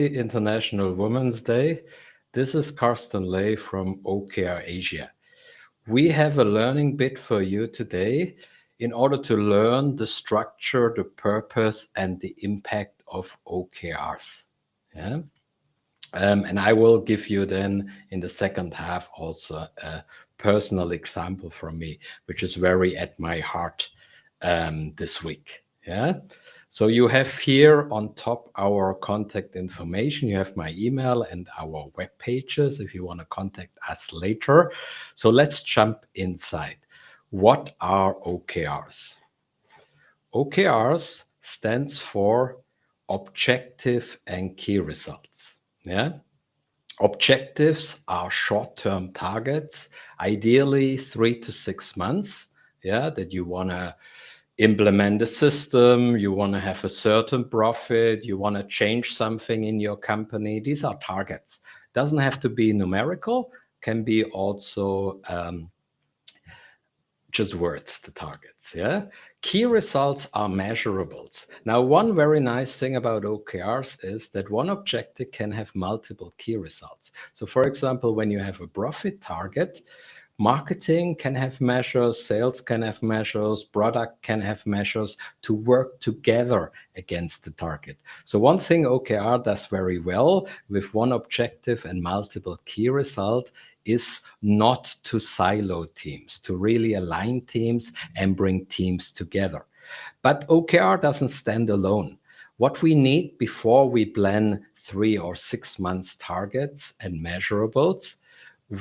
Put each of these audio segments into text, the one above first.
International Women's Day. This is Carsten Ley from OKR Asia. We have a learning bit for you today in order to learn the structure, the purpose, and the impact of OKRs. Yeah? And I will give you then in the second half also a personal example from me, which is very at my heart this week. Yeah. So you have here on top our contact information. You have my email and our web pages if you want to contact us later. So let's jump inside. What are OKRs? OKRs stands for objective and key results. Yeah. Objectives are short-term targets, ideally 3 to 6 months. Yeah, that you want to implement a system, you want to have a certain profit, you want to change something in your company. These are targets. Doesn't have to be numerical, can be also just words, the targets. Yeah. Key results are measurables. Now, one very nice thing about OKRs is that one objective can have multiple key results. So, for example, when you have a profit target, marketing can have measures, sales can have measures, product can have measures to work together against the target. So one thing OKR does very well with one objective and multiple key result is not to silo teams, to really align teams and bring teams together. But OKR doesn't stand alone. What we need before we plan 3 or 6 months targets and measurables,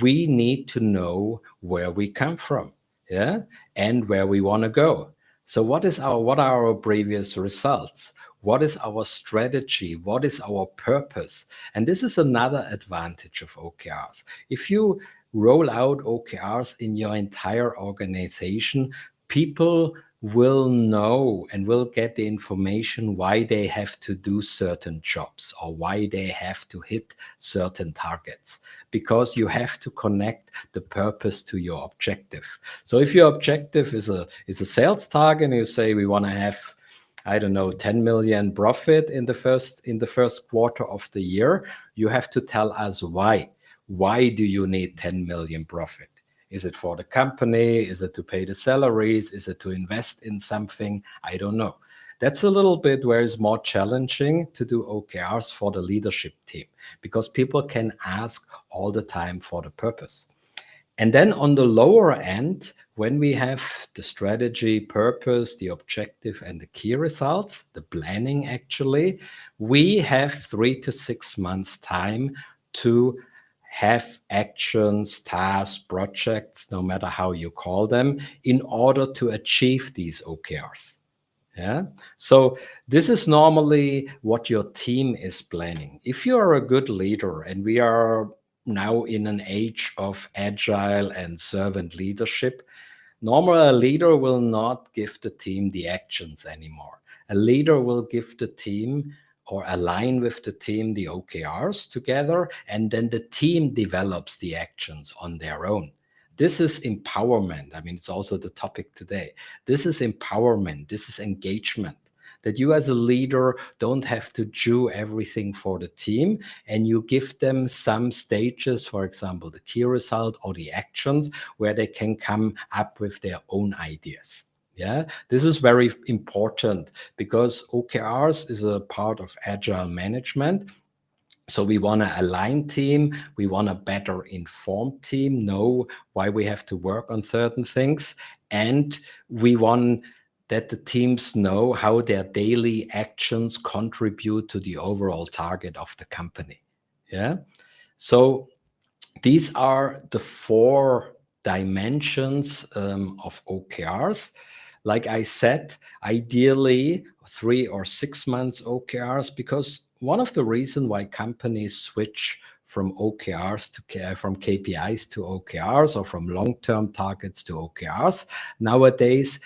we need to know where we come from, yeah, and where we want to go. So what are our previous results? What is our strategy? What is our purpose? And this is another advantage of OKRs. If you roll out OKRs in your entire organization, people will know and will get the information why they have to do certain jobs or why they have to hit certain targets, because you have to connect the purpose to your objective. So if your objective is a sales target and you say we want to have, I don't know, 10 million profit in the first quarter of the year, you have to tell us why. Why do you need 10 million profit? Is it for the company? Is it to pay the salaries? Is it to invest in something? I don't know. That's a little bit where it's more challenging to do OKRs for the leadership team, because people can ask all the time for the purpose. And then on the lower end, when we have the strategy, purpose, the objective, and the key results, the planning actually, we have 3 to 6 months time to have actions, tasks, projects, no matter how you call them, in order to achieve these OKRs. Yeah. So this is normally what your team is planning. If you are a good leader, and we are now in an age of agile and servant leadership, normally a leader will not give the team the actions anymore. A leader will give the team or align with the team the OKRs together, and then the team develops the actions on their own. This is empowerment. I mean, it's also the topic today. This is empowerment. This is engagement. That you as a leader don't have to do everything for the team, and you give them some stages, for example, the key result or the actions, where they can come up with their own ideas. Yeah, this is very important because OKRs is a part of agile management. So we want to align team, we want a better informed team, know why we have to work on certain things, and we want that the teams know how their daily actions contribute to the overall target of the company. Yeah. So these are the 4 dimensions of OKRs. Like I said, ideally 3 or 6 months OKRs, because one of the reasons why companies switch from OKRs to from KPIs to OKRs, or from long-term targets to OKRs nowadays,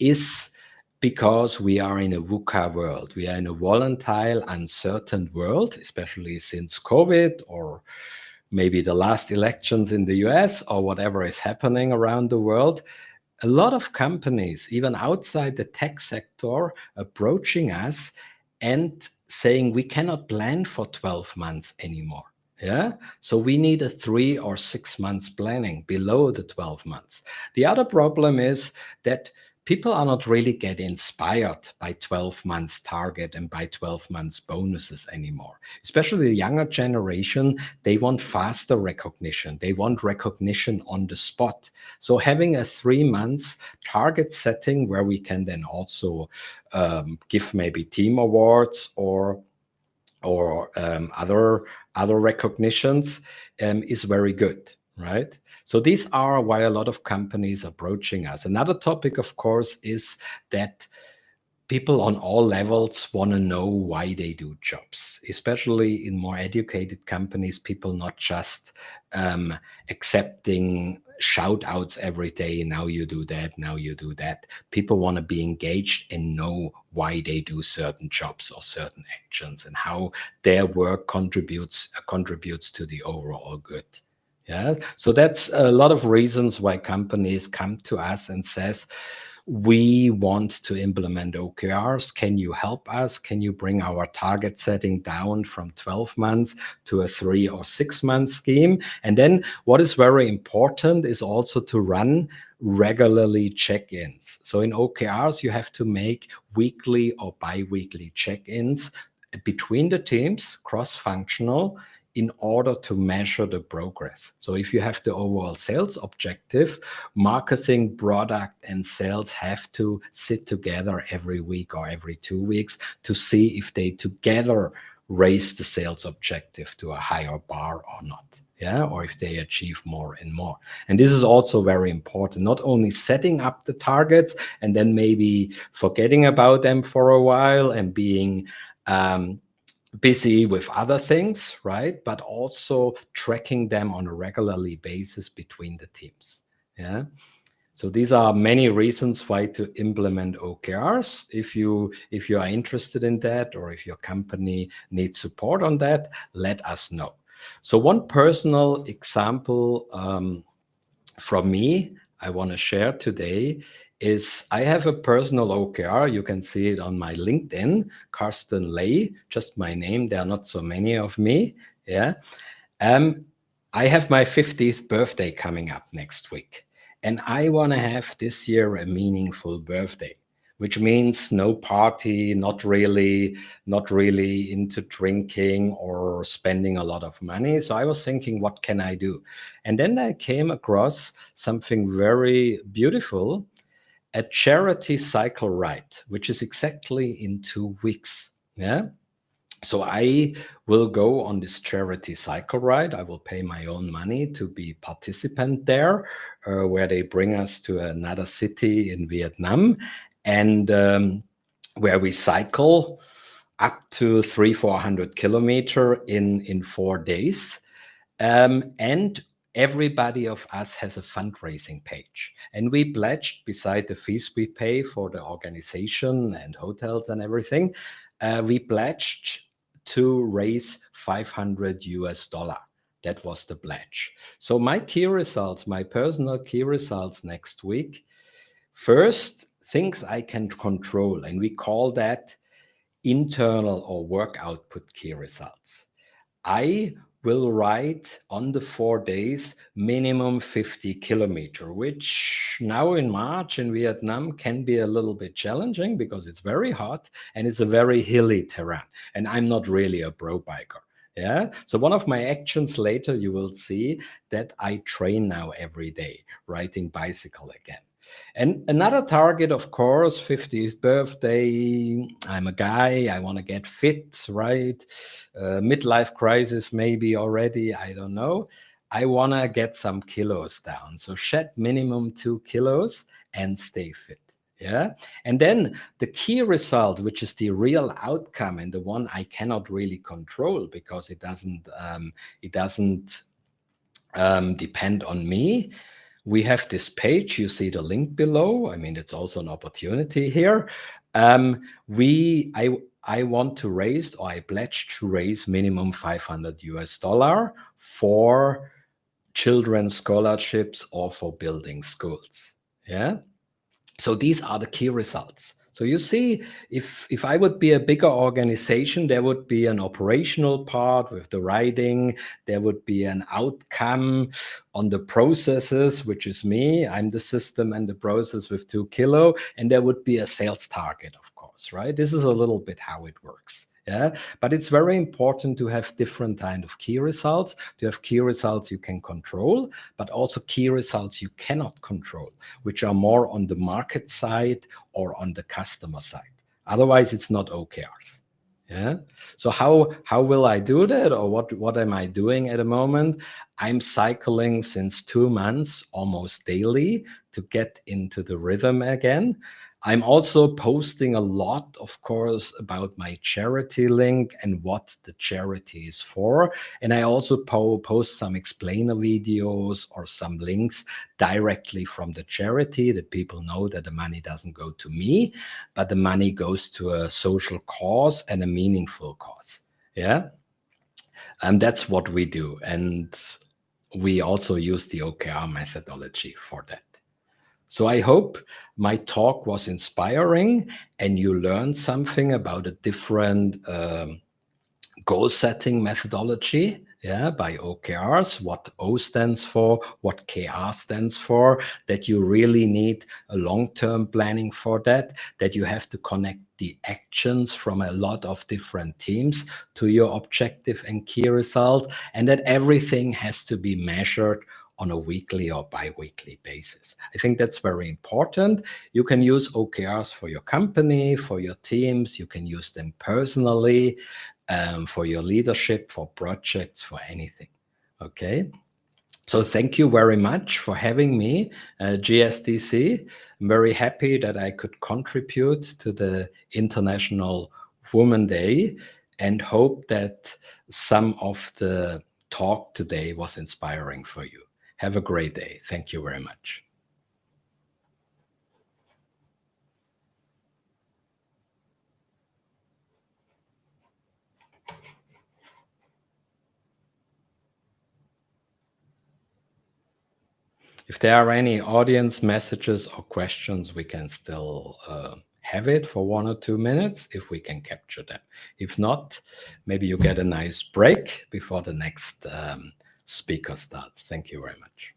is because we are in a VUCA world. We are in a volatile, uncertain world, especially since COVID, or maybe the last elections in the US, or whatever is happening around the world. A lot of companies, even outside the tech sector, approaching us and saying we cannot plan for 12 months anymore. Yeah. So we need a 3 or 6 months planning below the 12 months. The other problem is that people are not really get inspired by 12 months target and by 12 months bonuses anymore. Especially the younger generation, they want faster recognition. They want recognition on the spot. So having a 3 months target setting where we can then also give maybe team awards or other recognitions is very good, right? So these are why a lot of companies approaching us. Another topic, of course, is that people on all levels want to know why they do jobs, especially in more educated companies. People not just accepting shout outs every day. Now you do that. Now you do that. People want to be engaged and know why they do certain jobs or certain actions and how their work contributes to the overall good. Yeah. So that's a lot of reasons why companies come to us and says, we want to implement OKRs. Can you help us? Can you bring our target setting down from 12 months to a 3 or 6 month scheme? And then what is very important is also to run regularly check-ins. So in OKRs, you have to make weekly or bi-weekly check-ins between the teams, cross-functional, in order to measure the progress. So if you have the overall sales objective, marketing, product, and sales have to sit together every week or every 2 weeks to see if they together raise the sales objective to a higher bar or not. Yeah, or if they achieve more and more. And this is also very important, not only setting up the targets and then maybe forgetting about them for a while and being busy with other things, right? But also tracking them on a regularly basis between the teams. Yeah. So these are many reasons why to implement OKRs. If you are interested in that, or if your company needs support on that, let us know. So one personal example from me I want to share today is I have a personal OKR. You can see it on my LinkedIn, Carsten Lay, just my name. There are not so many of me. Yeah. I have my 50th birthday coming up next week. And I want to have this year a meaningful birthday, which means no party, not really into drinking or spending a lot of money. So I was thinking, what can I do? And then I came across something very beautiful, a charity cycle ride, which is exactly in 2 weeks. Yeah. So I will go on this charity cycle ride. I will pay my own money to be participant there, where they bring us to another city in Vietnam, and where we cycle up to 300-400 kilometers in 4 days. And everybody of us has a fundraising page. And we pledged, beside the fees we pay for the organization and hotels and everything, we pledged to raise $500. That was the pledge. So my key results, my personal key results next week, first, things I can control, and we call that internal or work output key results. I will ride on the 4 days minimum 50 kilometer, which now in March in Vietnam can be a little bit challenging because it's very hot and it's a very hilly terrain. And I'm not really a pro biker. Yeah. So one of my actions later, you will see that I train now every day, riding bicycle again. And another target, of course, 50th birthday. I'm a guy, I want to get fit, right? Midlife crisis, maybe already, I don't know. I want to get some kilos down. So shed minimum 2 kilos and stay fit. Yeah. And then the key result, which is the real outcome and the one I cannot really control because it doesn't depend on me. We have this page. You see the link below. I mean, it's also an opportunity here. I want to raise, or I pledge to raise minimum $500 for children's scholarships or for building schools. Yeah. So these are the key results. So you see, if I would be a bigger organization, there would be an operational part with the writing, there would be an outcome on the processes, which is me. I'm the system and the process with 2 kilo, and there would be a sales target, of course, right? This is a little bit how it works. Yeah, but it's very important to have different kind of key results, to have key results you can control, but also key results you cannot control, which are more on the market side or on the customer side. Otherwise, it's not OKRs. Yeah. So how will I do that, or what am I doing at the moment? I'm cycling since 2 months almost daily to get into the rhythm again. I'm also posting a lot, of course, about my charity link and what the charity is for. And I also post some explainer videos or some links directly from the charity, that people know that the money doesn't go to me, but the money goes to a social cause and a meaningful cause. Yeah. And that's what we do. And we also use the OKR methodology for that. So I hope my talk was inspiring and you learned something about a different goal setting methodology, yeah, by OKRs, what O stands for, what KR stands for, that you really need a long-term planning for that, that you have to connect the actions from a lot of different teams to your objective and key result, and that everything has to be measured on a weekly or bi-weekly basis. I think that's very important. You can use OKRs for your company, for your teams, you can use them personally, for your leadership, for projects, for anything. Okay. So thank you very much for having me, GSDC. I'm very happy that I could contribute to the International Women's Day and hope that some of the talk today was inspiring for you. Have a great day. Thank you very much. If there are any audience messages or questions, we can still have it for 1 or 2 minutes if we can capture them. If not, maybe you get a nice break before the next speaker starts. Thank you very much.